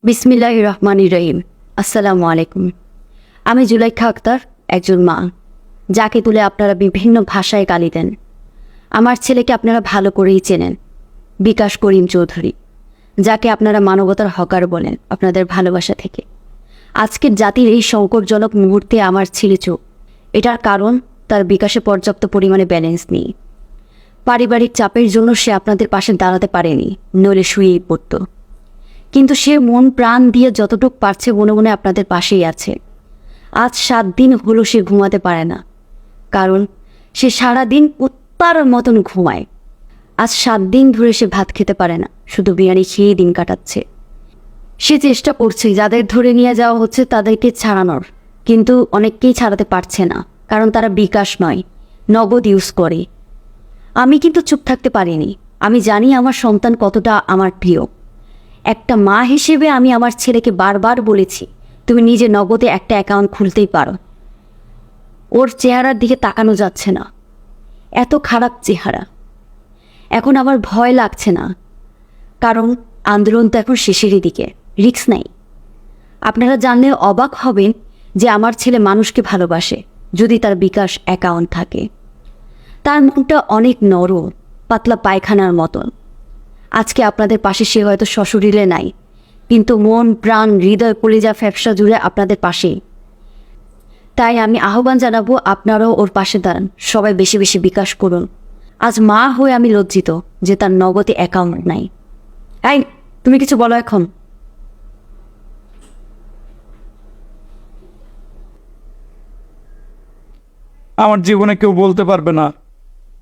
বিসমিল্লাহির রহমানির রহিম। আসসালামু আলাইকুম। আমি জুলাইখা আক্তার, একজন মা, যাকে তুলে আপনারা বিভিন্ন ভাষায় গালি দেন। আমার ছেলেকে আপনারা ভালো করেই চেনেন, বিকাশ করিম চৌধুরী, যাকে আপনারা মানবতার হকার বলেন আপনাদের ভালোবাসা থেকে। আজকের জাতির এই সংকটজনক মুহূর্তে আমার ছেলে চোখ, এটার কারণ তার বিকাশে পর্যাপ্ত পরিমাণে ব্যালেন্স নেই। পারিবারিক চাপের জন্য সে আপনাদের পাশে দাঁড়াতে পারেনি, নইলে শুয়েই পড়ত। কিন্তু সে মন প্রাণ দিয়ে যতটুক পারছে মনে মনে আপনাদের পাশেই আছে। আজ 7 দিন হলো সে ঘুমাতে পারে না, কারণ সে সারাদিন উত্তার মতন ঘুমায়। আজ 7 দিন ধরে সে ভাত খেতে পারে না, শুধু বিরিয়ানি খেয়েই দিন কাটাচ্ছে। সে চেষ্টা করছে যাদের ধরে নিয়ে যাওয়া হচ্ছে তাদেরকে ছাড়ানোর, কিন্তু অনেককেই ছাড়াতে পারছে না, কারণ তারা বিকাশ নয়, নগদ ইউজ করে। আমি কিন্তু চুপ থাকতে পারিনি। আমি জানি আমার সন্তান কতটা আমার প্রিয়। একটা মা হিসেবে আমি আমার ছেলেকে বারবার বলেছি, তুমি নিজে নগদে একটা অ্যাকাউন্ট খুলতেই পারো। ওর চেহারার দিকে তাকানো যাচ্ছে না, এত খারাপ চেহারা। এখন আমার ভয় লাগছে না, কারণ আন্দোলন তো এখন শেষেরই দিকে, রিস্ক নাই। আপনারা জানলে অবাক হবেন যে আমার ছেলে মানুষকে ভালোবাসে যদি তার বিকাশ অ্যাকাউন্ট থাকে। তার মনটা অনেক নরম, পাতলা পায়খানার মতন। আজকে আপনাদের পাশে সে হয়তো সশরীরে নাই, কিন্তু মন প্রাণ হৃদয় কলিজা ফ্যাপসা জুড়ে আপনাদের পাশেই। তাই আমি আহ্বান জানাবো, আপনারাও ওর পাশে দাঁড়ান, সবাই বেশি বেশি বিকাশ করুন। আজ মা হয়ে আমি লজ্জিত যে তার নগদে অ্যাকাউন্ট নাই। এই, তুমি কিছু বলো এখন। আমার জীবনে কেউ বলতে পারবে না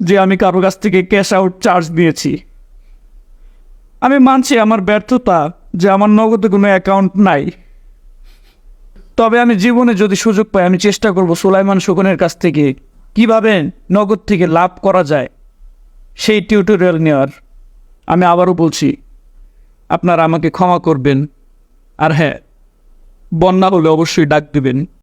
যে আমি কারো কাছ থেকে ক্যাশ আউট চার্জ দিয়েছি। আমি মানছি আমার ব্যর্থতা যে আমার নগদে কোনো অ্যাকাউন্ট নাই, তবে আমি জীবনে যদি সুযোগ পাই আমি চেষ্টা করব সুলাইমান শকুনের কাছ থেকে কিভাবে নগদ থেকে লাভ করা যায় সেই টিউটোরিয়াল নেওয়ার। আমি আবারও বলছি, আপনারা আমাকে ক্ষমা করবেন, আর হ্যাঁ, বন্যা হলে অবশ্যই ডাক দেবেন।